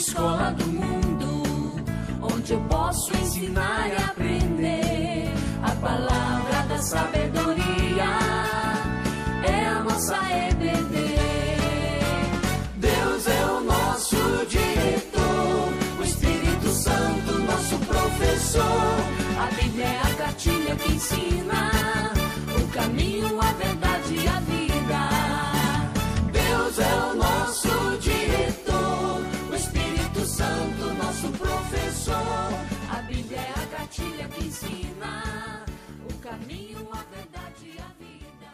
escola do mundo, onde eu posso ensinar e aprender. A palavra da sabedoria é a nossa EBD. Deus é o nosso diretor, o Espírito Santo nosso professor. A Bíblia é a cartilha que ensina o caminho, a verdade e a vida. Deus é o nosso diretor, o Espírito Santo nosso professor. A Bíblia é a cartilha que ensina o caminho, a verdade e a vida.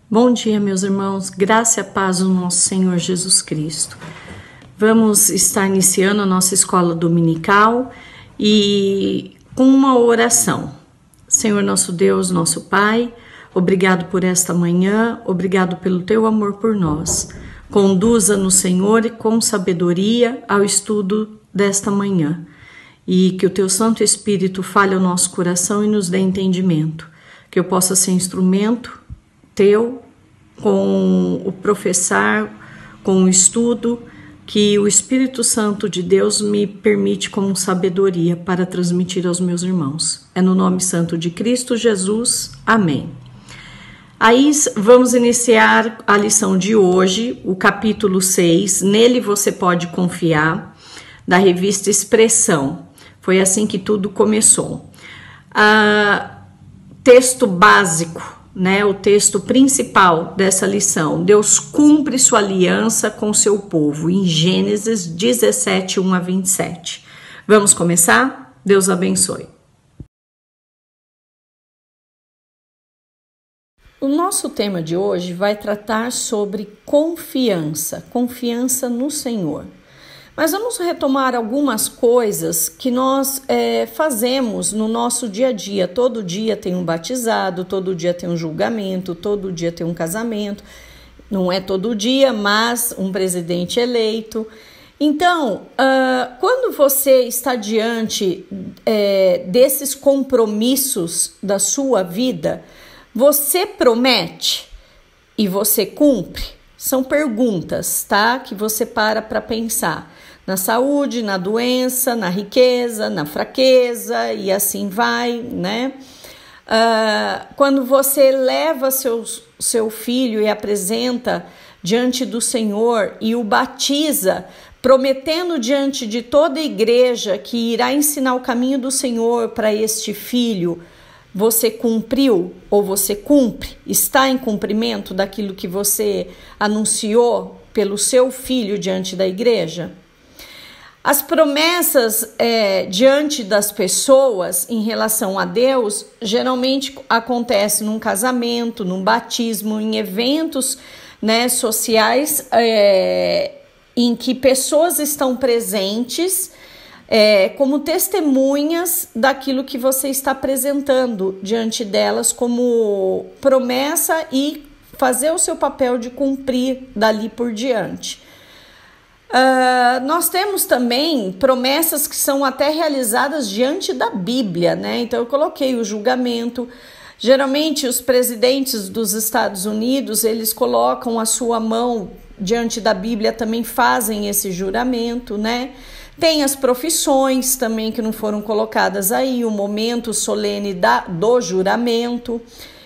Bom dia, meus irmãos, graça e a paz do nosso Senhor Jesus Cristo. Vamos estar iniciando a nossa escola dominical e com uma oração. Senhor nosso Deus, nosso Pai, obrigado por esta manhã, obrigado pelo teu amor por nós. Conduza-nos, Senhor, com sabedoria ao estudo desta manhã e que o teu Santo Espírito fale ao nosso coração e nos dê entendimento, que eu possa ser instrumento teu com o professar, com o estudo, que o Espírito Santo de Deus me permite como sabedoria para transmitir aos meus irmãos. É no nome santo de Cristo Jesus. Amém. Aí vamos iniciar a lição de hoje, o capítulo 6, Nele Você Pode Confiar, da revista Expressão. Foi assim que tudo começou. Texto básico, o texto principal dessa lição: Deus cumpre sua aliança com seu povo, em Gênesis 17, 1 a 27. Vamos começar? Deus abençoe. O nosso tema de hoje vai tratar sobre confiança no Senhor. Mas vamos retomar algumas coisas que nós fazemos no nosso dia a dia. Todo dia tem um batizado, todo dia tem um julgamento, todo dia tem um casamento. Não é todo dia, mas um presidente eleito. Então, quando você está diante desses compromissos da sua vida, você promete e você cumpre? São perguntas, tá? Que você para pensar. Na saúde, na doença, na riqueza, na fraqueza e assim vai, né? Quando você leva seu filho e apresenta diante do Senhor e o batiza, prometendo diante de toda a igreja que irá ensinar o caminho do Senhor para este filho, você cumpriu ou você cumpre? Está em cumprimento daquilo que você anunciou pelo seu filho diante da igreja? As promessas diante das pessoas em relação a Deus geralmente acontecem num casamento, num batismo, em eventos sociais em que pessoas estão presentes como testemunhas daquilo que você está apresentando diante delas como promessa e fazer o seu papel de cumprir dali por diante. Nós temos também promessas que são até realizadas diante da Bíblia, Então eu coloquei o julgamento. Geralmente os presidentes dos Estados Unidos, eles colocam a sua mão diante da Bíblia, também fazem esse juramento, Tem as profissões também que não foram colocadas aí, o momento solene do juramento.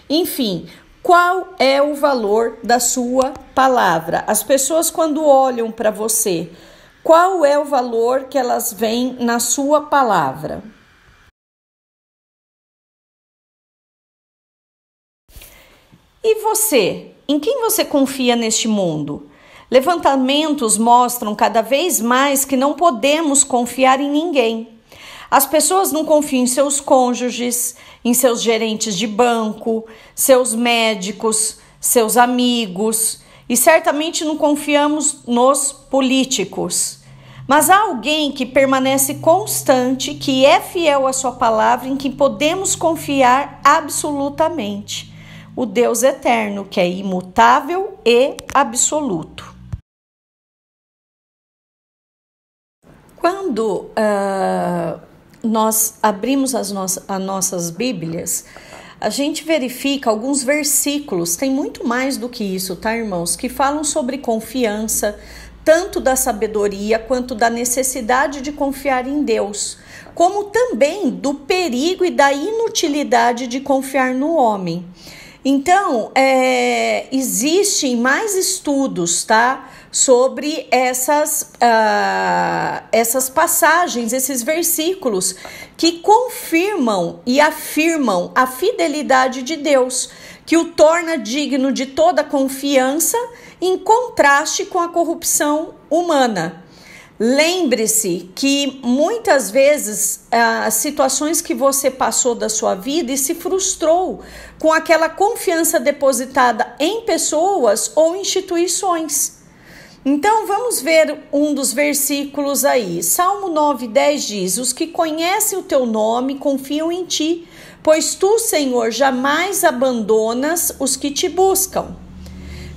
Enfim, qual é o valor da sua palavra? As pessoas, quando olham para você, qual é o valor que elas veem na sua palavra? E você? Em quem você confia neste mundo? Levantamentos mostram cada vez mais que não podemos confiar em ninguém. As pessoas não confiam em seus cônjuges, em seus gerentes de banco, seus médicos, seus amigos, e certamente não confiamos nos políticos. Mas há alguém que permanece constante, que é fiel à sua palavra, em quem podemos confiar absolutamente. O Deus eterno, que é imutável e absoluto. Quando nós abrimos as nossas Bíblias, a gente verifica alguns versículos, tem muito mais do que isso, tá, irmãos? Que falam sobre confiança, tanto da sabedoria quanto da necessidade de confiar em Deus, como também do perigo e da inutilidade de confiar no homem. Então, existem mais estudos, tá, sobre essas passagens, esses versículos que confirmam e afirmam a fidelidade de Deus, que o torna digno de toda confiança em contraste com a corrupção humana. Lembre-se que muitas vezes as situações que você passou da sua vida e se frustrou com aquela confiança depositada em pessoas ou instituições. Então vamos ver um dos versículos aí. Salmo 9:10 diz: os que conhecem o teu nome confiam em ti, pois tu, Senhor, jamais abandonas os que te buscam.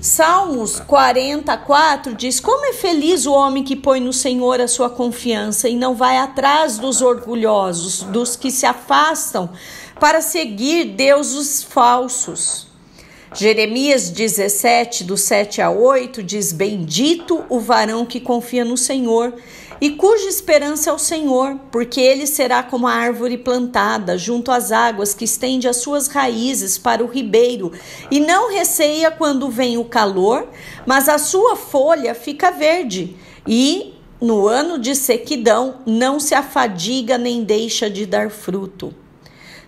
Salmos 44 diz: como é feliz o homem que põe no Senhor a sua confiança e não vai atrás dos orgulhosos, dos que se afastam para seguir deuses falsos. Jeremias 17, do 7 a 8 diz: bendito o varão que confia no Senhor e cuja esperança é o Senhor, porque ele será como a árvore plantada junto às águas, que estende as suas raízes para o ribeiro e não receia quando vem o calor, mas a sua folha fica verde e no ano de sequidão não se afadiga nem deixa de dar fruto.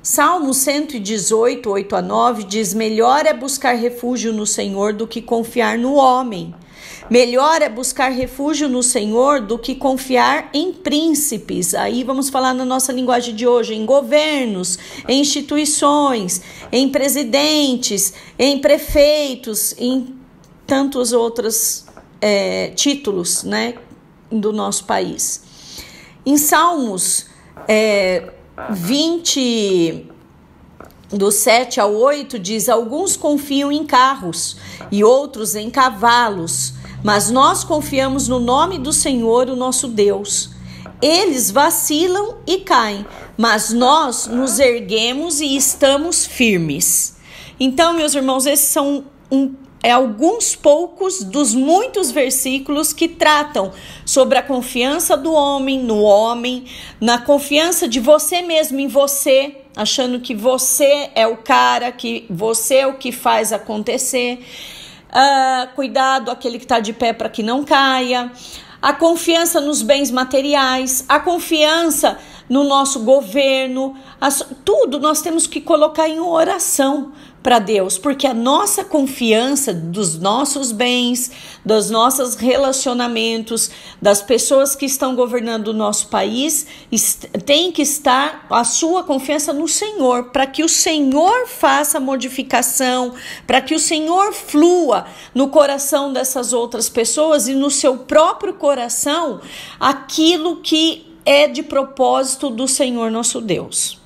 Salmo 118, 8 a 9 diz: melhor é buscar refúgio no Senhor do que confiar no homem. Melhor é buscar refúgio no Senhor do que confiar em príncipes. Aí vamos falar na nossa linguagem de hoje, em governos, em instituições, em presidentes, em prefeitos, em tantos outros títulos, né, do nosso país. Em Salmos 20, do 7 ao 8, diz: alguns confiam em carros e outros em cavalos, mas nós confiamos no nome do Senhor, o nosso Deus. Eles vacilam e caem, mas nós nos erguemos e estamos firmes. Então, meus irmãos, esses são alguns poucos dos muitos versículos que tratam sobre a confiança do homem no homem, na confiança de você mesmo em você, achando que você é o cara, que você é o que faz acontecer. Cuidado, aquele que está de pé para que não caia. A confiança nos bens materiais, a confiança no nosso governo, tudo nós temos que colocar em oração para Deus, porque a nossa confiança dos nossos bens, dos nossos relacionamentos, das pessoas que estão governando o nosso país, tem que estar a sua confiança no Senhor, para que o Senhor faça a modificação, para que o Senhor flua no coração dessas outras pessoas e no seu próprio coração aquilo que é de propósito do Senhor nosso Deus.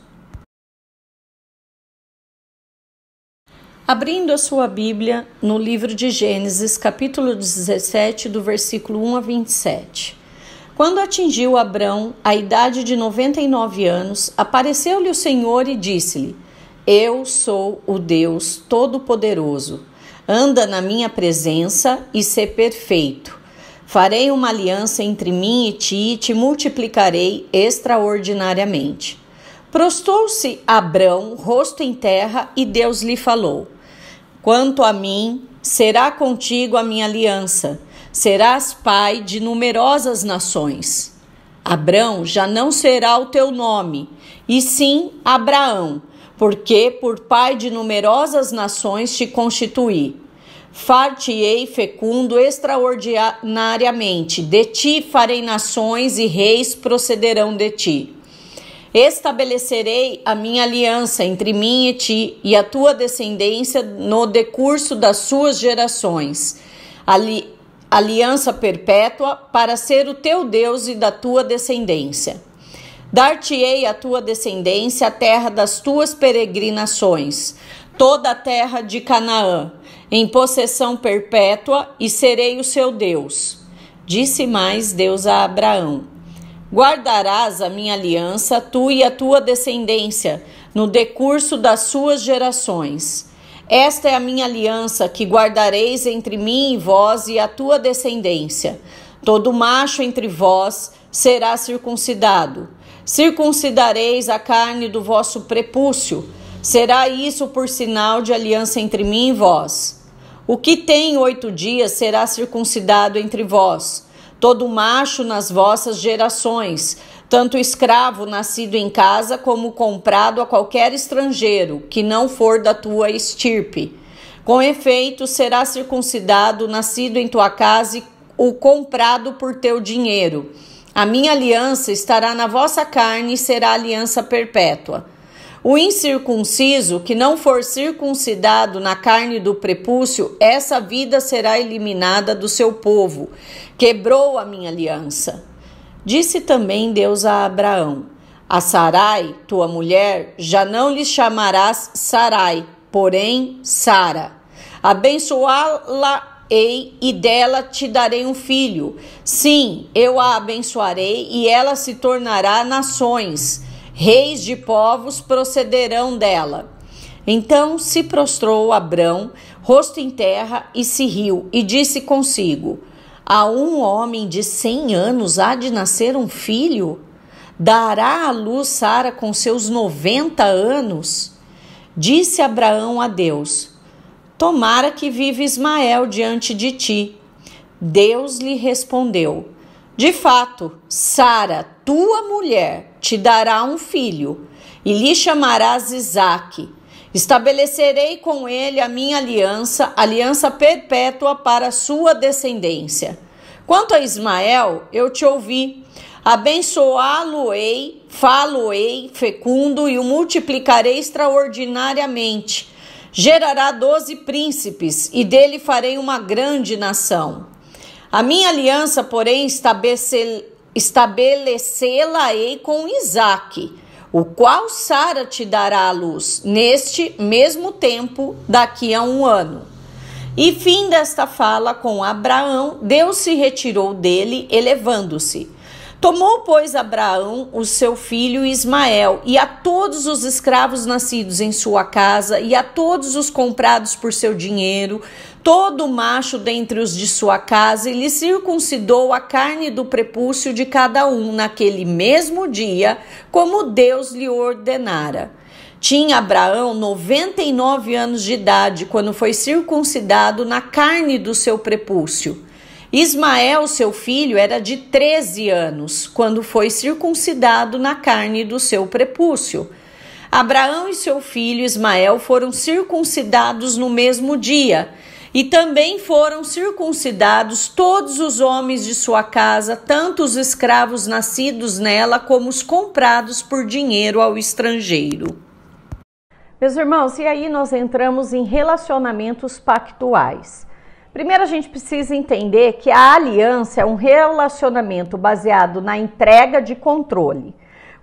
Abrindo a sua Bíblia no livro de Gênesis, capítulo 17, do versículo 1 a 27. Quando atingiu Abrão a idade de 99 anos, apareceu-lhe o Senhor e disse-lhe: eu sou o Deus Todo-Poderoso. Anda na minha presença e sê perfeito. Farei uma aliança entre mim e ti e te multiplicarei extraordinariamente. Prostou-se Abrão, rosto em terra, e Deus lhe falou: quanto a mim, será contigo a minha aliança, serás pai de numerosas nações. Abrão já não será o teu nome, e sim Abraão, porque por pai de numerosas nações te constituí. Far-te-ei fecundo extraordinariamente, de ti farei nações e reis procederão de ti. Estabelecerei a minha aliança entre mim e ti e a tua descendência no decurso das suas gerações. Aliança perpétua para ser o teu Deus e da tua descendência. Dar-te-ei a tua descendência a terra das tuas peregrinações, toda a terra de Canaã, em possessão perpétua, e serei o seu Deus. Disse mais Deus a Abraão: Guardarás a minha aliança, tu e a tua descendência, no decurso das suas gerações. Esta é a minha aliança que guardareis entre mim e vós e a tua descendência. Todo macho entre vós será circuncidado. Circuncidareis a carne do vosso prepúcio. Será isso por sinal de aliança entre mim e vós. O que tem 8 dias será circuncidado entre vós. Todo macho nas vossas gerações, tanto escravo nascido em casa como comprado a qualquer estrangeiro, que não for da tua estirpe. Com efeito, será circuncidado nascido em tua casa e o comprado por teu dinheiro. A minha aliança estará na vossa carne e será aliança perpétua. O incircunciso, que não for circuncidado na carne do prepúcio, essa vida será eliminada do seu povo. Quebrou a minha aliança. Disse também Deus a Abraão: a Sarai, tua mulher, já não lhe chamarás Sarai, porém Sara. Abençoá-la-ei e dela te darei um filho. Sim, eu a abençoarei e ela se tornará nações. Reis de povos procederão dela. Então se prostrou Abrão, rosto em terra, e se riu, e disse consigo: a um homem de 100 anos há de nascer um filho? Dará à luz Sara com seus 90 anos? Disse Abraão a Deus: tomara que vive Ismael diante de ti. Deus lhe respondeu: de fato, Sara, tua mulher, te dará um filho, e lhe chamarás Isaque. Estabelecerei com ele a minha aliança, aliança perpétua para a sua descendência. Quanto a Ismael, eu te ouvi. Abençoá-lo-ei, fá-lo-ei fecundo e o multiplicarei extraordinariamente. Gerará 12 príncipes, e dele farei uma grande nação. A minha aliança, porém, estabelecê-la-ei com Isaque, o qual Sara te dará à luz, neste mesmo tempo, daqui a 1 ano. E fim desta fala com Abraão, Deus se retirou dele, elevando-se. Tomou, pois, Abraão o seu filho Ismael, e a todos os escravos nascidos em sua casa, e a todos os comprados por seu dinheiro, todo macho dentre os de sua casa, e lhe circuncidou a carne do prepúcio de cada um naquele mesmo dia, como Deus lhe ordenara. Tinha Abraão 99 anos de idade quando foi circuncidado na carne do seu prepúcio. Ismael, seu filho, era de 13 anos quando foi circuncidado na carne do seu prepúcio. Abraão e seu filho Ismael foram circuncidados no mesmo dia, e também foram circuncidados todos os homens de sua casa, tanto os escravos nascidos nela como os comprados por dinheiro ao estrangeiro. Meus irmãos, e aí nós entramos em relacionamentos pactuais. Primeiro a gente precisa entender que a aliança é um relacionamento baseado na entrega de controle.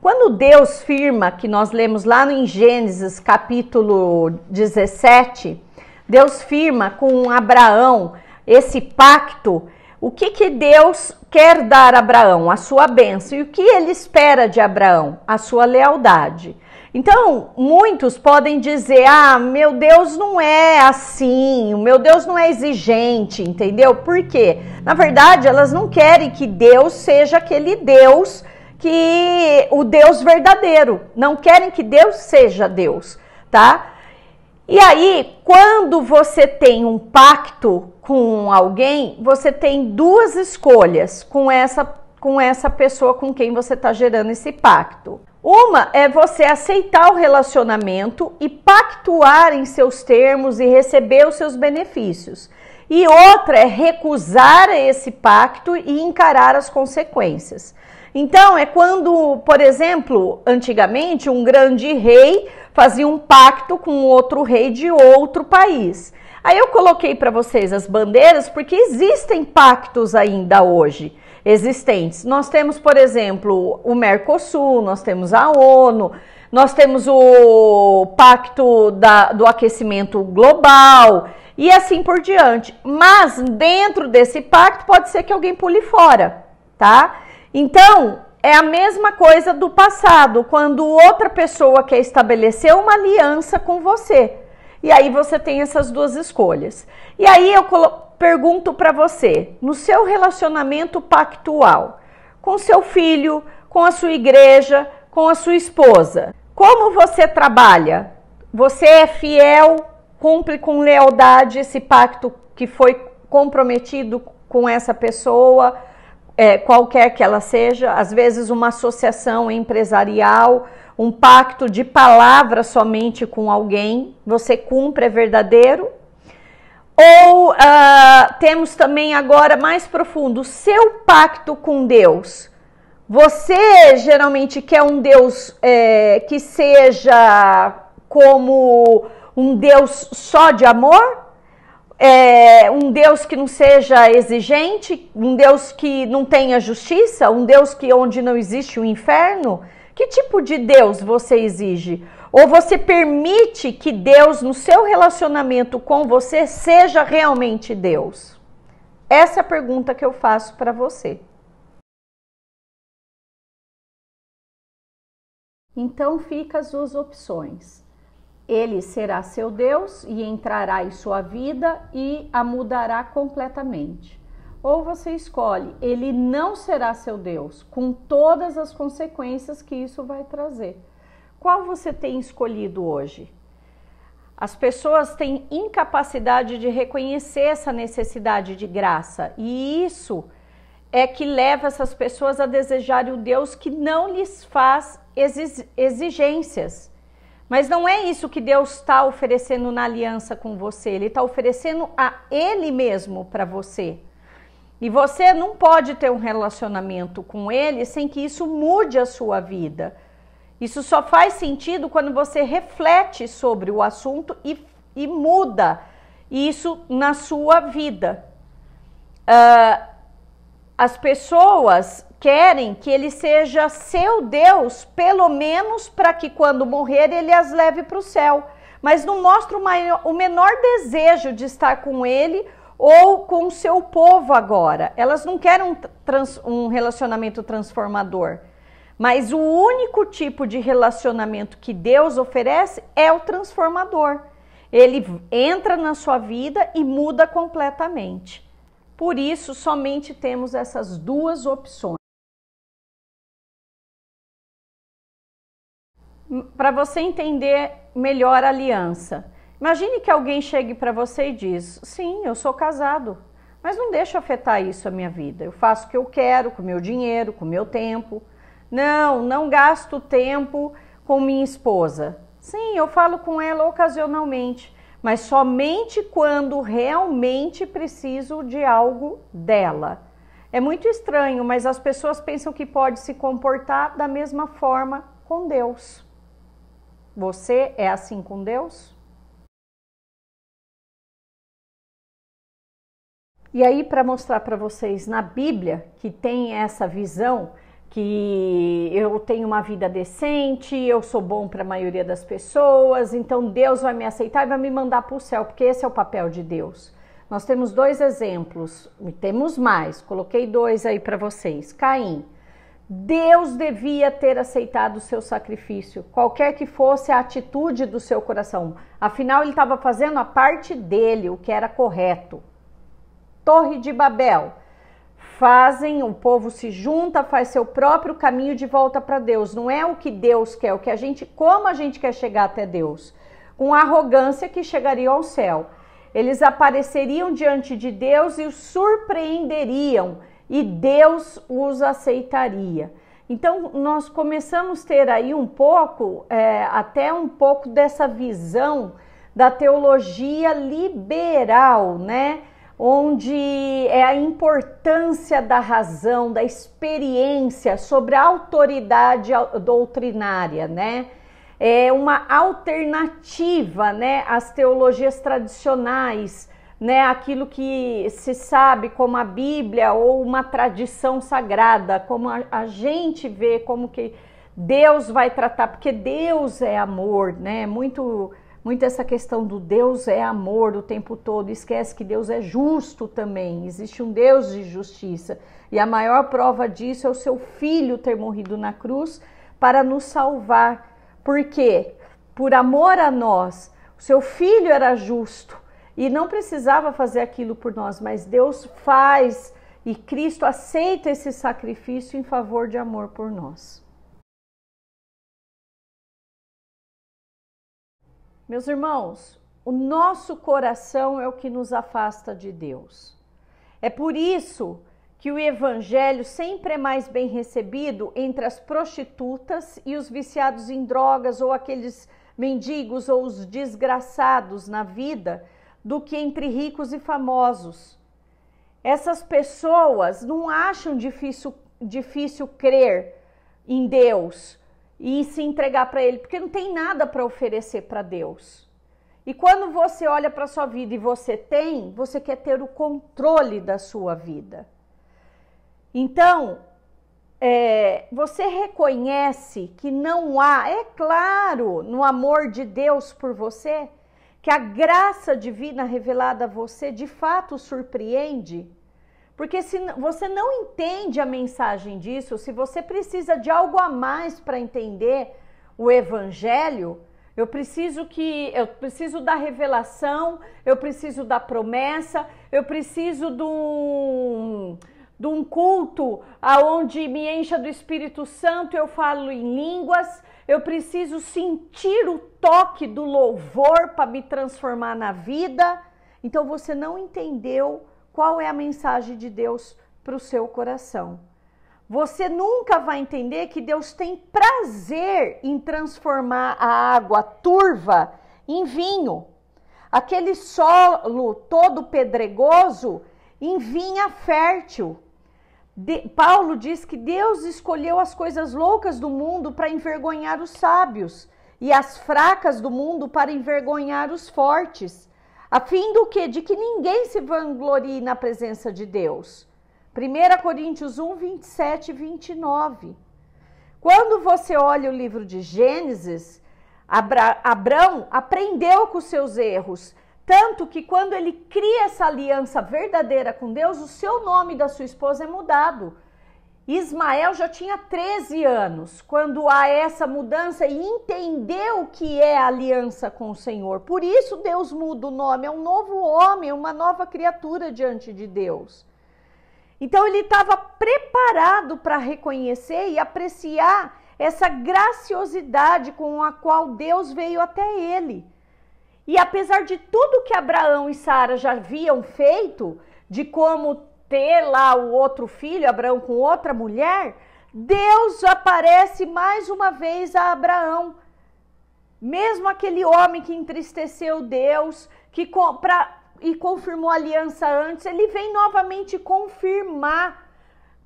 Quando Deus firma, que nós lemos lá em Gênesis capítulo 17, Deus firma com Abraão esse pacto. O que Deus quer dar a Abraão? A sua bênção. E o que ele espera de Abraão? A sua lealdade. Então, muitos podem dizer: ah, meu Deus não é assim, o meu Deus não é exigente, entendeu? Por quê? Na verdade, elas não querem que Deus seja aquele Deus, o Deus verdadeiro. Não querem que Deus seja Deus, tá? E aí, quando você tem um pacto com alguém, você tem 2 escolhas com essa pessoa com quem você está gerando esse pacto. Uma é você aceitar o relacionamento e pactuar em seus termos e receber os seus benefícios. E outra é recusar esse pacto e encarar as consequências. Então, é quando, por exemplo, antigamente um grande rei fazia um pacto com outro rei de outro país. Aí eu coloquei para vocês as bandeiras porque existem pactos ainda hoje existentes. Nós temos, por exemplo, o Mercosul, nós temos a ONU, nós temos o Pacto do Aquecimento Global e assim por diante. Mas dentro desse pacto pode ser que alguém pule fora, tá? Então, é a mesma coisa do passado, quando outra pessoa quer estabelecer uma aliança com você. E aí você tem essas duas escolhas. E aí eu pergunto para você, no seu relacionamento pactual, com seu filho, com a sua igreja, com a sua esposa, como você trabalha? Você é fiel, cumpre com lealdade esse pacto que foi comprometido com essa pessoa, qualquer que ela seja, às vezes uma associação empresarial, um pacto de palavra somente com alguém, você cumpre, é verdadeiro? Ou temos também agora mais profundo, o seu pacto com Deus. Você geralmente quer um Deus que seja como um Deus só de amor? Um Deus que não seja exigente? Um Deus que não tenha justiça? Um Deus onde não existe o inferno? Que tipo de Deus você exige? Ou você permite que Deus, no seu relacionamento com você, seja realmente Deus? Essa é a pergunta que eu faço para você. Então fica as duas opções. Ele será seu Deus e entrará em sua vida e a mudará completamente. Ou você escolhe, ele não será seu Deus, com todas as consequências que isso vai trazer. Qual você tem escolhido hoje? As pessoas têm incapacidade de reconhecer essa necessidade de graça, e isso é que leva essas pessoas a desejarem o Deus que não lhes faz exigências. Mas não é isso que Deus está oferecendo na aliança com você, Ele está oferecendo a Ele mesmo para você. E você não pode ter um relacionamento com Ele sem que isso mude a sua vida. Isso só faz sentido quando você reflete sobre o assunto e muda isso na sua vida. As pessoas querem que ele seja seu Deus, pelo menos para que quando morrer ele as leve para o céu. Mas não mostra o menor desejo de estar com ele ou com o seu povo agora. Elas não querem um relacionamento transformador. Mas o único tipo de relacionamento que Deus oferece é o transformador. Ele entra na sua vida e muda completamente. Por isso, somente temos essas duas opções. Para você entender melhor a aliança. Imagine que alguém chegue para você e diz, sim, eu sou casado, mas não deixa afetar isso a minha vida. Eu faço o que eu quero, com o meu dinheiro, com o meu tempo. Não gasto tempo com minha esposa. Sim, eu falo com ela ocasionalmente, mas somente quando realmente preciso de algo dela. É muito estranho, mas as pessoas pensam que pode se comportar da mesma forma com Deus. Você é assim com Deus? E aí, para mostrar para vocês na Bíblia que tem essa visão, que eu tenho uma vida decente, eu sou bom para a maioria das pessoas, então Deus vai me aceitar e vai me mandar para o céu, porque esse é o papel de Deus. Nós temos dois exemplos, e temos mais, coloquei dois aí para vocês. Caim, Deus devia ter aceitado o seu sacrifício, qualquer que fosse a atitude do seu coração, afinal ele estava fazendo a parte dele, o que era correto. Torre de Babel, o povo se junta, faz seu próprio caminho de volta para Deus. Não é o que Deus quer, como a gente quer chegar até Deus. Com arrogância que chegariam ao céu. Eles apareceriam diante de Deus e os surpreenderiam. E Deus os aceitaria. Então, nós começamos a ter aí até um pouco dessa visão da teologia liberal, né? Onde é a importância da razão, da experiência sobre a autoridade doutrinária, né? É uma alternativa, né, às teologias tradicionais, né, aquilo que se sabe como a Bíblia ou uma tradição sagrada, como a gente vê como que Deus vai tratar, porque Deus é amor, né? Muito muito essa questão do Deus é amor o tempo todo, esquece que Deus é justo também, existe um Deus de justiça. E a maior prova disso é o seu Filho ter morrido na cruz para nos salvar. Por quê? Por amor a nós. O seu Filho era justo e não precisava fazer aquilo por nós, mas Deus faz e Cristo aceita esse sacrifício em favor de amor por nós. Meus irmãos, o nosso coração é o que nos afasta de Deus. É por isso que o evangelho sempre é mais bem recebido entre as prostitutas e os viciados em drogas ou aqueles mendigos ou os desgraçados na vida do que entre ricos e famosos. Essas pessoas não acham difícil crer em Deus e se entregar para Ele, porque não tem nada para oferecer para Deus. E quando você olha para a sua vida e você quer ter o controle da sua vida. Então, você reconhece que não há, é claro, no amor de Deus por você, que a graça divina revelada a você de fato surpreende. Porque se você não entende a mensagem disso, se você precisa de algo a mais para entender o evangelho, eu preciso da revelação, eu preciso da promessa, eu preciso de um culto aonde me encha do Espírito Santo, eu falo em línguas, eu preciso sentir o toque do louvor para me transformar na vida. Então você não entendeu qual é a mensagem de Deus para o seu coração. Você nunca vai entender que Deus tem prazer em transformar a água turva em vinho. Aquele solo todo pedregoso em vinha fértil. Paulo diz que Deus escolheu as coisas loucas do mundo para envergonhar os sábios e as fracas do mundo para envergonhar os fortes. A fim do quê? De que ninguém se vanglorie na presença de Deus. 1 Coríntios 1, 27 e 29. Quando você olha o livro de Gênesis, Abrão aprendeu com os seus erros. Tanto que quando ele cria essa aliança verdadeira com Deus, o seu nome da sua esposa é mudado. Ismael já tinha 13 anos quando há essa mudança e entendeu o que é a aliança com o Senhor. Por isso Deus muda o nome, é um novo homem, uma nova criatura diante de Deus. Então ele estava preparado para reconhecer e apreciar essa graciosidade com a qual Deus veio até ele. E apesar de tudo que Abraão e Sara já haviam feito, de como ter lá o outro filho, Abraão com outra mulher, Deus aparece mais uma vez a Abraão. Mesmo aquele homem que entristeceu Deus, e confirmou a aliança antes, ele vem novamente confirmar,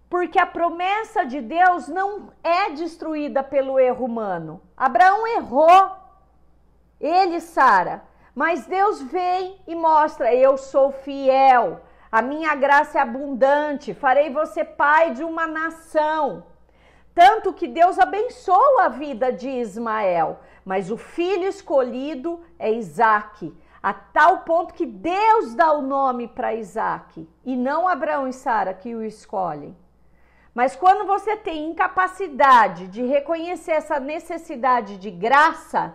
porque a promessa de Deus não é destruída pelo erro humano. Abraão errou, ele e Sara, mas Deus vem e mostra: eu sou fiel, a minha graça é abundante, farei você pai de uma nação. Tanto que Deus abençoa a vida de Ismael, mas o filho escolhido é Isaque, a tal ponto que Deus dá o nome para Isaque, e não Abraão e Sara que o escolhem. Mas quando você tem incapacidade de reconhecer essa necessidade de graça,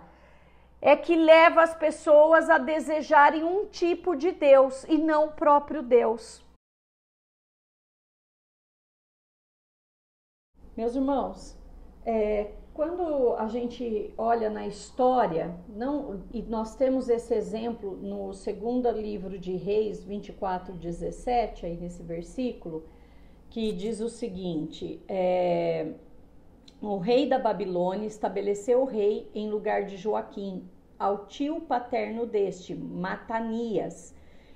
é que leva as pessoas a desejarem um tipo de Deus e não o próprio Deus. Meus irmãos, quando a gente olha na história, e nós temos esse exemplo no segundo livro de Reis 24:17, aí nesse versículo, que diz o seguinte: o rei da Babilônia estabeleceu o rei em lugar de Joaquim, ao tio paterno deste, Matanias,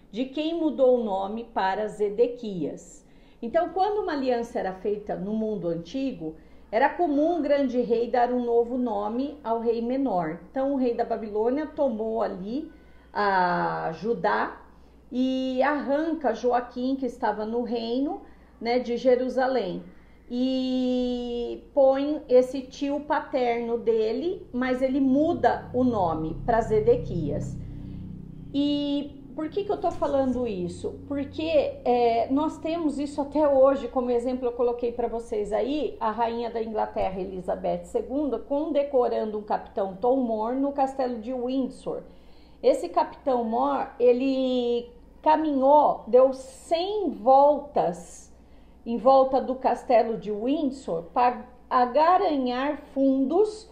de quem mudou o nome para Zedequias. Então, quando uma aliança era feita no mundo antigo, era comum um grande rei dar um novo nome ao rei menor. Então, o rei da Babilônia tomou ali a Judá e arranca Joaquim, que estava no reino, né, de Jerusalém. e põe esse tio paterno dele, mas ele muda o nome para Zedequias. E por que eu tô falando isso? Porque nós temos isso até hoje, como exemplo eu coloquei para vocês aí, a rainha da Inglaterra, Elizabeth II, condecorando um capitão Tom Moore no castelo de Windsor. Esse capitão Moore, ele caminhou, deu 100 voltas em volta do castelo de Windsor para agaranhar fundos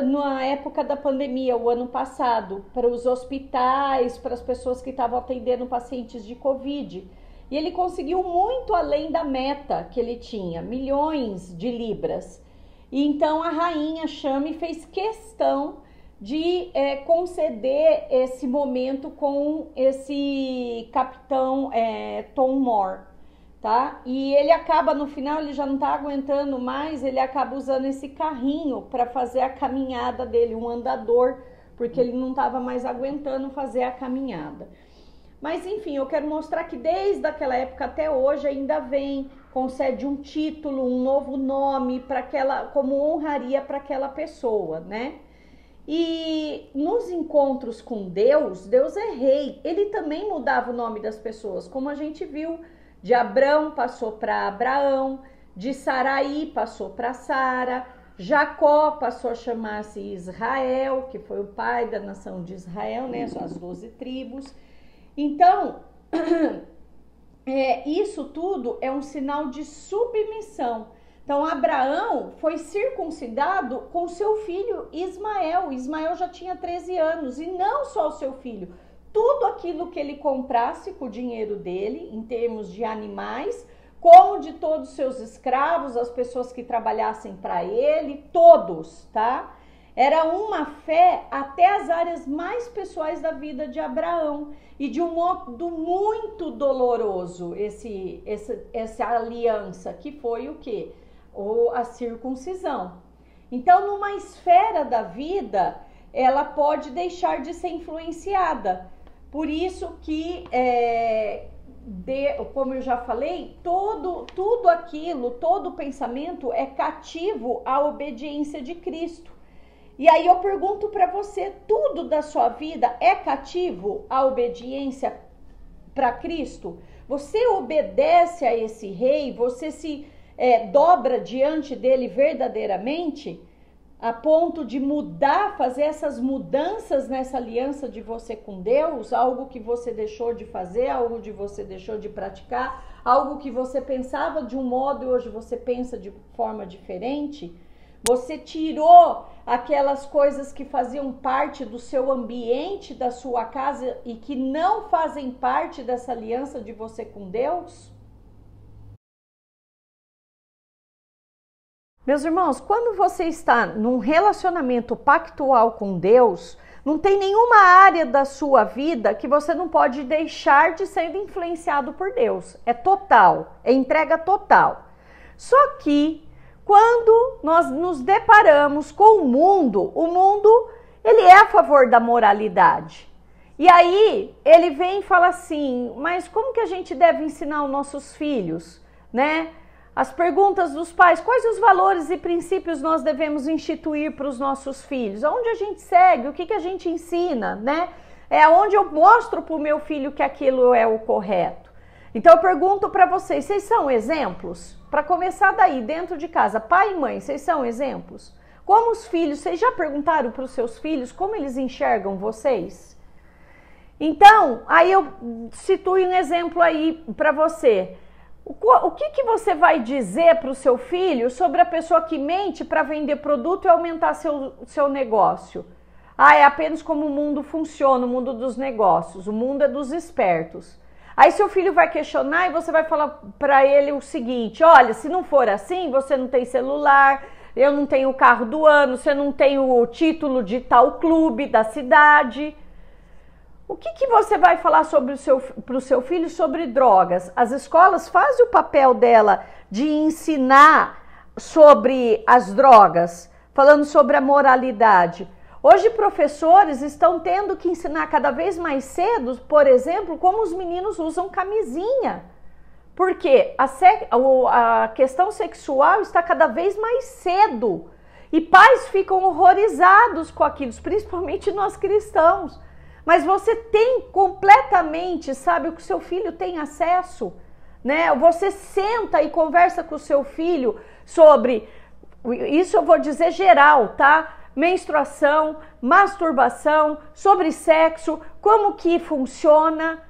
na época da pandemia, o ano passado, para os hospitais, para as pessoas que estavam atendendo pacientes de Covid. E ele conseguiu muito além da meta que ele tinha, milhões de libras. E então a rainha Chame fez questão de conceder esse momento com esse capitão Tom Moore. Tá? E ele acaba, no final, ele já não tá aguentando mais, ele acaba usando esse carrinho para fazer a caminhada dele, um andador, porque ele não estava mais aguentando fazer a caminhada. Mas enfim, eu quero mostrar que desde aquela época até hoje ainda vem, concede um título, um novo nome para aquela, como honraria para aquela pessoa, né? E nos encontros com Deus, Deus é rei, ele também mudava o nome das pessoas, como a gente viu. De Abrão passou para Abraão, de Saraí passou para Sara, Jacó passou a chamar-se Israel, que foi o pai da nação de Israel, né? As 12 tribos. Então, isso tudo é um sinal de submissão. Então, Abraão foi circuncidado com seu filho Ismael. Ismael já tinha 13 anos, e não só o seu filho. Tudo aquilo que ele comprasse com o dinheiro dele, em termos de animais, como de todos os seus escravos, as pessoas que trabalhassem para ele, todos, tá? Era uma fé até as áreas mais pessoais da vida de Abraão. E de um modo muito doloroso, essa aliança, que foi o quê? A circuncisão. Então, numa esfera da vida, ela pode deixar de ser influenciada. Por isso que, como eu já falei, tudo aquilo, todo pensamento é cativo à obediência de Cristo. E aí eu pergunto para você, tudo da sua vida é cativo à obediência para Cristo? Você obedece a esse rei? Você se dobra diante dele verdadeiramente? A ponto de mudar, fazer essas mudanças nessa aliança de você com Deus, algo que você deixou de fazer, algo que você deixou de praticar, algo que você pensava de um modo e hoje você pensa de forma diferente. Você tirou aquelas coisas que faziam parte do seu ambiente, da sua casa e que não fazem parte dessa aliança de você com Deus? Meus irmãos, quando você está num relacionamento pactual com Deus, não tem nenhuma área da sua vida que você não pode deixar de ser influenciado por Deus. É total, é entrega total. Só que quando nós nos deparamos com o mundo ele é a favor da moralidade. E aí ele vem e fala assim, mas como que a gente deve ensinar os nossos filhos, né? As perguntas dos pais, quais os valores e princípios nós devemos instituir para os nossos filhos? Aonde a gente segue? O que a gente ensina, né? É onde eu mostro para o meu filho que aquilo é o correto. Então eu pergunto para vocês são exemplos? Para começar daí, dentro de casa, pai e mãe, vocês são exemplos? Como os filhos, vocês já perguntaram para os seus filhos como eles enxergam vocês? Então, aí eu situo um exemplo aí para você. O que você vai dizer para o seu filho sobre a pessoa que mente para vender produto e aumentar seu negócio? É apenas como o mundo funciona, o mundo dos negócios, o mundo é dos espertos. Aí seu filho vai questionar e você vai falar para ele o seguinte, olha, se não for assim, você não tem celular, eu não tenho o carro do ano, você não tem o título de tal clube da cidade. O que você vai falar para o seu filho sobre drogas? As escolas fazem o papel dela de ensinar sobre as drogas, falando sobre a moralidade. Hoje professores estão tendo que ensinar cada vez mais cedo, por exemplo, como os meninos usam camisinha. Porque a questão sexual está cada vez mais cedo. E pais ficam horrorizados com aquilo, principalmente nós cristãos. Mas você tem completamente, sabe, o que seu filho tem acesso, né? Você senta e conversa com o seu filho sobre, isso eu vou dizer geral, tá? Menstruação, masturbação, sobre sexo, como que funciona,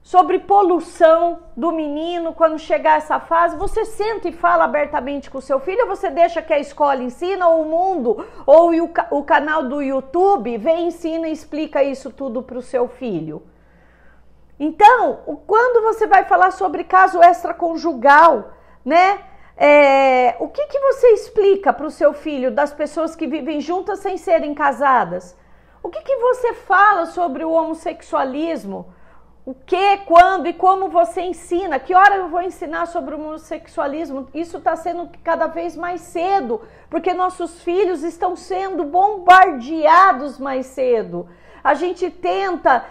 sobre poluição do menino quando chegar essa fase. Você senta e fala abertamente com o seu filho, ou você deixa que a escola ensina, ou o mundo, ou o canal do YouTube vem, ensina e explica isso tudo para o seu filho? Então, quando você vai falar sobre caso extraconjugal, né? O que você explica para o seu filho das pessoas que vivem juntas sem serem casadas? O que você fala sobre o homossexualismo? O que, quando e como você ensina? Que hora eu vou ensinar sobre o homossexualismo? Isso está sendo cada vez mais cedo, porque nossos filhos estão sendo bombardeados mais cedo. A gente tenta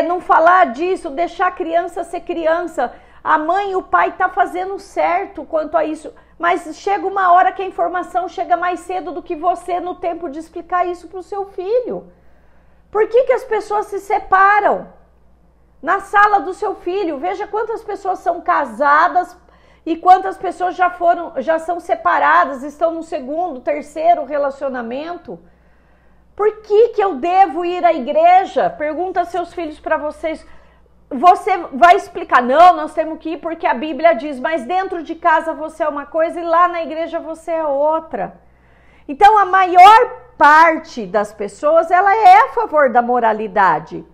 não falar disso, deixar a criança ser criança. A mãe e o pai estão fazendo certo quanto a isso, mas chega uma hora que a informação chega mais cedo do que você no tempo de explicar isso para o seu filho. Por que as pessoas se separam? Na sala do seu filho, veja quantas pessoas são casadas e quantas pessoas já são separadas, estão no segundo, terceiro relacionamento. Por que eu devo ir à igreja? Pergunta a seus filhos para vocês. Você vai explicar, não, nós temos que ir porque a Bíblia diz, mas dentro de casa você é uma coisa e lá na igreja você é outra. Então a maior parte das pessoas, ela é a favor da moralidade,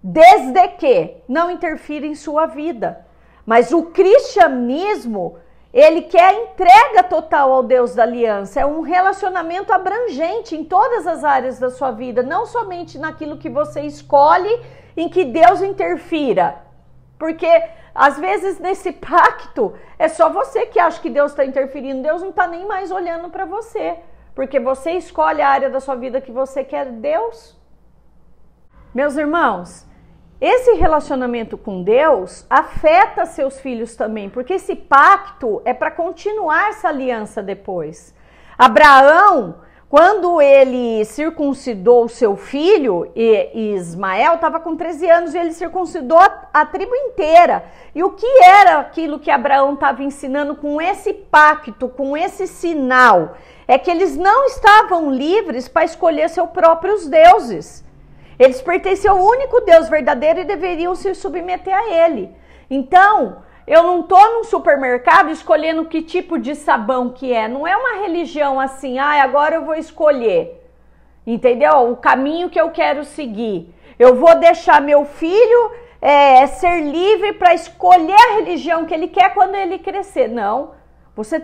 desde que não interfira em sua vida. Mas o cristianismo, ele quer a entrega total ao Deus da aliança. É um relacionamento abrangente em todas as áreas da sua vida, não somente naquilo que você escolhe, em que Deus interfira. Porque às vezes nesse pacto é só você que acha que Deus está interferindo. Deus não está nem mais olhando para você, porque você escolhe a área da sua vida que você quer Deus. Meus irmãos, esse relacionamento com Deus afeta seus filhos também, porque esse pacto é para continuar essa aliança depois. Abraão, quando ele circuncidou o seu filho, Ismael estava com 13 anos e ele circuncidou a tribo inteira. E o que era aquilo que Abraão estava ensinando com esse pacto, com esse sinal? É que eles não estavam livres para escolher seus próprios deuses. Eles pertenciam ao único Deus verdadeiro e deveriam se submeter a ele. Então, eu não estou num supermercado escolhendo que tipo de sabão que é. Não é uma religião assim, agora eu vou escolher, entendeu? O caminho que eu quero seguir. Eu vou deixar meu filho ser livre para escolher a religião que ele quer quando ele crescer. Não, você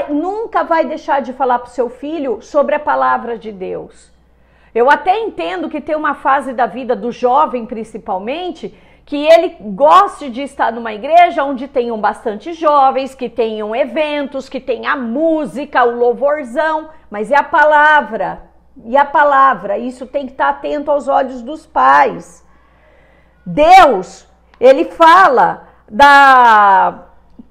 nunca vai deixar de falar para o seu filho sobre a palavra de Deus. Eu até entendo que tem uma fase da vida do jovem, principalmente, que ele goste de estar numa igreja onde tenham bastante jovens, que tenham eventos, que tenha a música, o louvorzão, mas é a palavra. E a palavra, isso tem que estar atento aos olhos dos pais. Deus, ele fala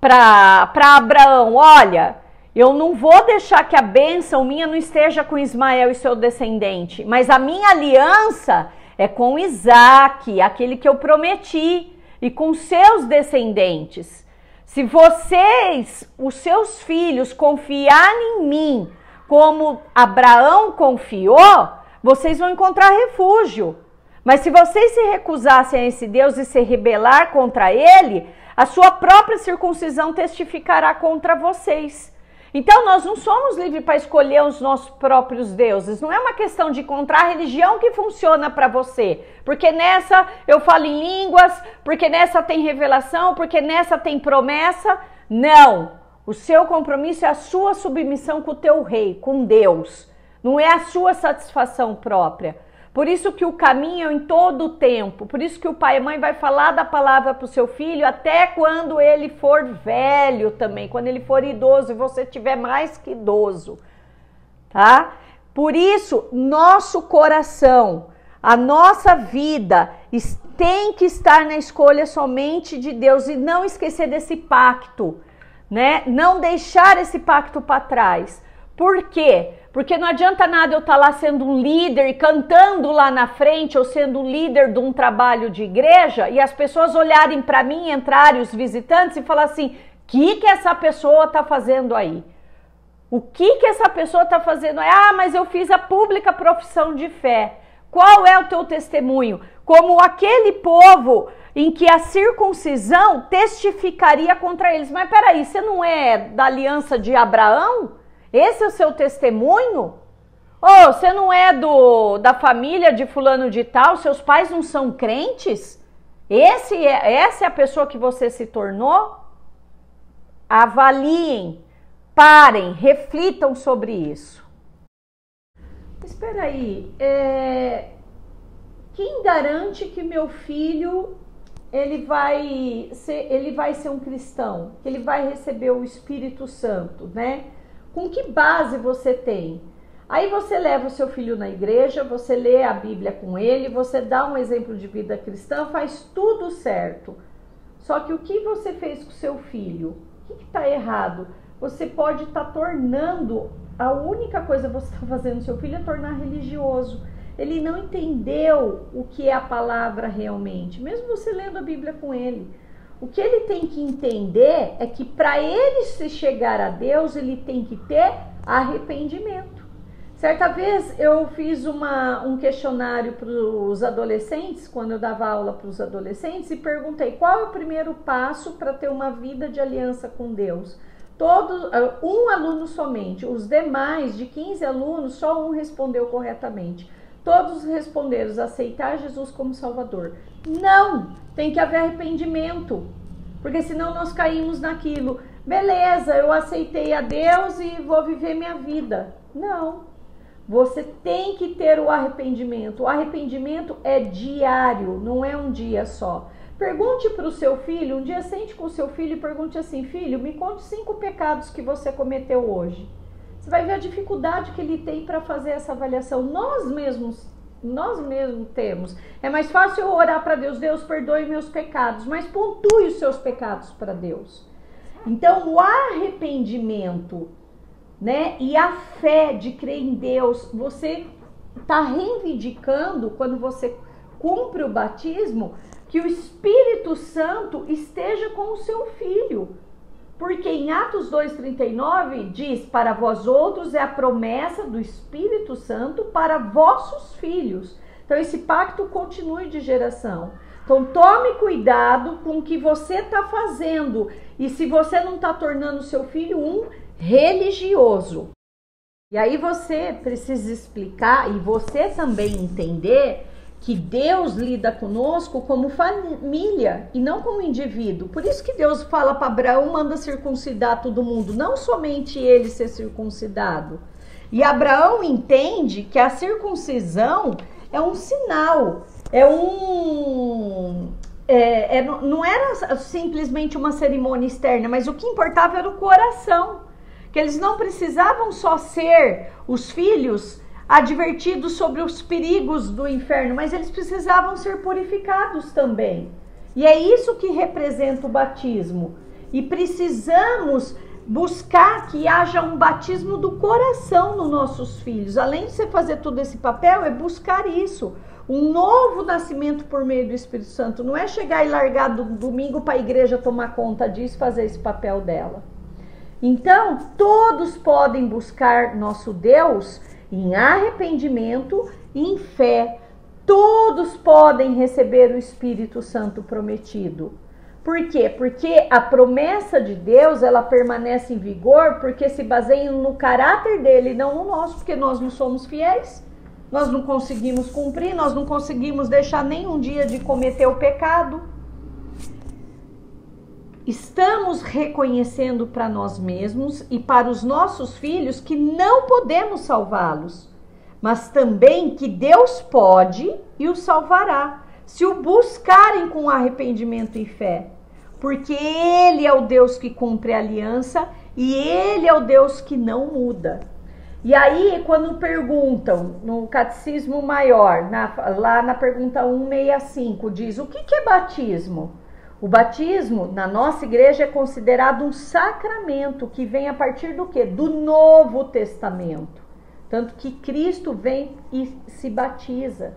para Abraão, olha, eu não vou deixar que a bênção minha não esteja com Ismael e seu descendente, mas a minha aliança é com Isaac, aquele que eu prometi, e com seus descendentes. Se vocês, os seus filhos, confiarem em mim, como Abraão confiou, vocês vão encontrar refúgio. Mas se vocês se recusassem a esse Deus e se rebelar contra ele, a sua própria circuncisão testificará contra vocês. Então nós não somos livres para escolher os nossos próprios deuses. Não é uma questão de encontrar a religião que funciona para você. Porque nessa eu falo em línguas, porque nessa tem revelação, porque nessa tem promessa. Não. O seu compromisso é a sua submissão com o teu rei, com Deus. Não é a sua satisfação própria. Por isso que o caminho é em todo o tempo. Por isso que o pai e a mãe vai falar da palavra para o seu filho até quando ele for velho também. Quando ele for idoso e você tiver mais que idoso. Tá? Por isso, nosso coração, A nossa vida tem que estar na escolha somente de Deus e não esquecer desse pacto, né? Não deixar esse pacto para trás. Por quê? Porque não adianta nada eu estar lá sendo um líder, cantando lá na frente, ou sendo líder de um trabalho de igreja, e as pessoas olharem para mim, entrarem os visitantes e falar assim, o que essa pessoa está fazendo aí? O que essa pessoa está fazendo aí? Ah, mas eu fiz a pública profissão de fé. Qual é o teu testemunho? Como aquele povo em que a circuncisão testificaria contra eles. Mas peraí, você não é da aliança de Abraão? Esse é o seu testemunho? Ou você não é da família de fulano de tal? Seus pais não são crentes? Essa é a pessoa que você se tornou? Avaliem, parem, reflitam sobre isso. Espera aí, quem garante que meu filho ele vai ser um cristão, que ele vai receber o Espírito Santo, né? Com que base você tem? Aí você leva o seu filho na igreja, você lê a Bíblia com ele, você dá um exemplo de vida cristã, faz tudo certo. Só que o que você fez com o seu filho? O que está errado? Você pode estar tornando, a única coisa que você está fazendo no seu filho é tornar religioso. Ele não entendeu o que é a palavra realmente, mesmo você lendo a Bíblia com ele. O que ele tem que entender é que para ele se chegar a Deus, ele tem que ter arrependimento. Certa vez eu fiz um questionário para os adolescentes, quando eu dava aula para os adolescentes, e perguntei qual é o primeiro passo para ter uma vida de aliança com Deus. Um aluno somente, os demais, de 15 alunos, só um respondeu corretamente. Todos responderam aceitar Jesus como Salvador. Não, tem que haver arrependimento, porque senão nós caímos naquilo. Beleza, eu aceitei a Deus e vou viver minha vida. Não, você tem que ter o arrependimento. O arrependimento é diário, não é um dia só. Pergunte para o seu filho, um dia sente com o seu filho e pergunte assim, filho, me conte 5 pecados que você cometeu hoje. Você vai ver a dificuldade que ele tem para fazer essa avaliação. Nós mesmos temos. É mais fácil eu orar para Deus, Deus perdoe meus pecados, mas pontue os seus pecados para Deus. Então o arrependimento, né, e a fé de crer em Deus, você está reivindicando quando você cumpre o batismo, que o Espírito Santo esteja com o seu filho. Porque em Atos 2,39 diz, para vós outros é a promessa do Espírito Santo para vossos filhos. Então esse pacto continue de geração. Então tome cuidado com o que você está fazendo. E se você não está tornando o seu filho um religioso. E aí você precisa explicar e você também entender que Deus lida conosco como família e não como indivíduo. Por isso que Deus fala para Abraão, manda circuncidar todo mundo, não somente ele ser circuncidado. E Abraão entende que a circuncisão é um sinal, não era simplesmente uma cerimônia externa, mas o que importava era o coração. Que eles não precisavam só ser os filhos advertidos sobre os perigos do inferno, mas eles precisavam ser purificados também. E é isso que representa o batismo. E precisamos buscar que haja um batismo do coração nos nossos filhos. Além de você fazer todo esse papel, é buscar isso. Um novo nascimento por meio do Espírito Santo. Não é chegar e largar do domingo para a igreja tomar conta disso e fazer esse papel dela. Então, todos podem buscar nosso Deus em arrependimento e em fé. Todos podem receber o Espírito Santo prometido. Por quê? Porque a promessa de Deus, ela permanece em vigor porque se baseia no caráter dele, não no nosso, porque nós não somos fiéis. Nós não conseguimos cumprir, nós não conseguimos deixar nenhum dia de cometer o pecado. Estamos reconhecendo para nós mesmos e para os nossos filhos que não podemos salvá-los, mas também que Deus pode e os salvará, se o buscarem com arrependimento e fé, porque Ele é o Deus que cumpre a aliança e Ele é o Deus que não muda. E aí, quando perguntam no Catecismo Maior, lá na pergunta 165, diz: o que é batismo? O batismo, na nossa igreja, é considerado um sacramento que vem a partir do quê? Do Novo Testamento. Tanto que Cristo vem e se batiza,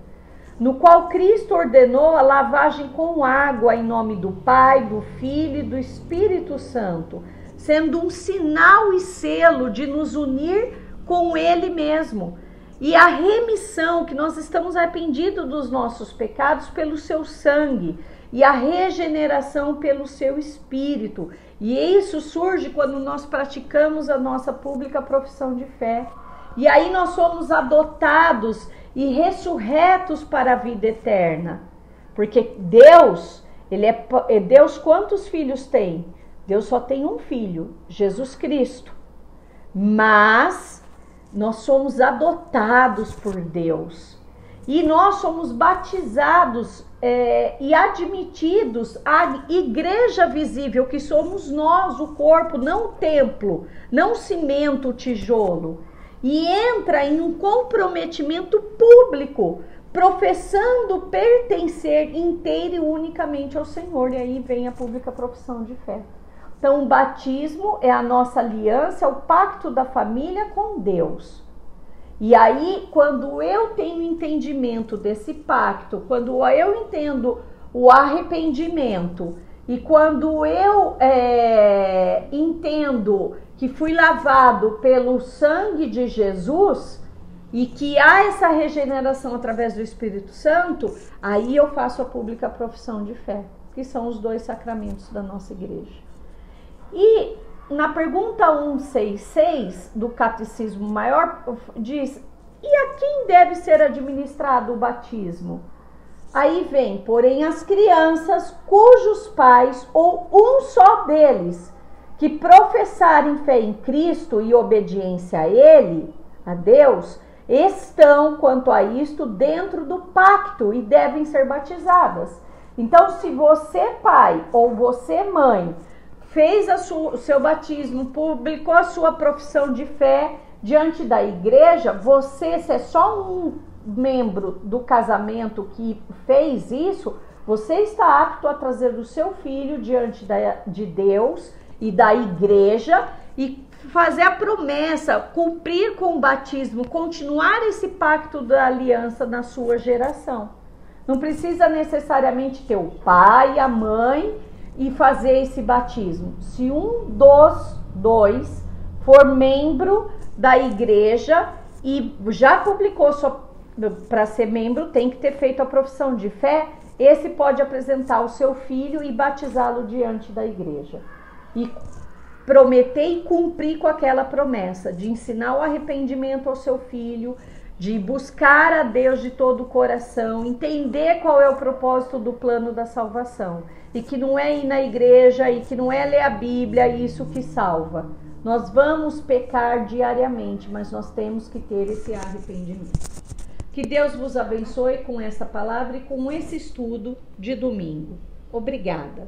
no qual Cristo ordenou a lavagem com água em nome do Pai, do Filho e do Espírito Santo, sendo um sinal e selo de nos unir com Ele mesmo. E a remissão, que nós estamos arrependidos dos nossos pecados pelo seu sangue, e a regeneração pelo seu Espírito. E isso surge quando nós praticamos a nossa pública profissão de fé. E aí nós somos adotados e ressurretos para a vida eterna. Porque Deus, Deus quantos filhos tem? Deus só tem um filho, Jesus Cristo. Mas nós somos adotados por Deus. E nós somos batizados e admitidos à igreja visível, que somos nós, o corpo, não o templo, não o cimento, o tijolo. E entra em um comprometimento público, professando pertencer inteiro e unicamente ao Senhor. E aí vem a pública profissão de fé. Então, o batismo é a nossa aliança, é o pacto da família com Deus. E aí, quando eu tenho entendimento desse pacto, quando eu entendo o arrependimento, e quando eu entendo que fui lavado pelo sangue de Jesus, e que há essa regeneração através do Espírito Santo, aí eu faço a pública profissão de fé, que são os 2 sacramentos da nossa igreja. E na pergunta 166 do Catecismo Maior, diz: e a quem deve ser administrado o batismo? Aí vem: porém, as crianças cujos pais, ou um só deles, que professarem fé em Cristo e obediência a Ele, a Deus, estão, quanto a isto, dentro do pacto e devem ser batizadas. Então, se você, pai, ou você, mãe, fez o seu batismo, publicou a sua profissão de fé diante da igreja, você, se é só um membro do casamento que fez isso, você está apto a trazer o seu filho diante de Deus e da igreja e fazer a promessa, cumprir com o batismo, continuar esse pacto da aliança na sua geração. Não precisa necessariamente ter o pai, a mãe e fazer esse batismo. Se um dos 2 for membro da igreja e já publicou para ser membro, tem que ter feito a profissão de fé, esse pode apresentar o seu filho e batizá-lo diante da igreja. E prometer e cumprir com aquela promessa de ensinar o arrependimento ao seu filho, de buscar a Deus de todo o coração, entender qual é o propósito do plano da salvação, e que não é ir na igreja, e que não é ler a Bíblia isso que salva. Nós vamos pecar diariamente, mas nós temos que ter esse arrependimento. Que Deus vos abençoe com essa palavra e com esse estudo de domingo. Obrigada.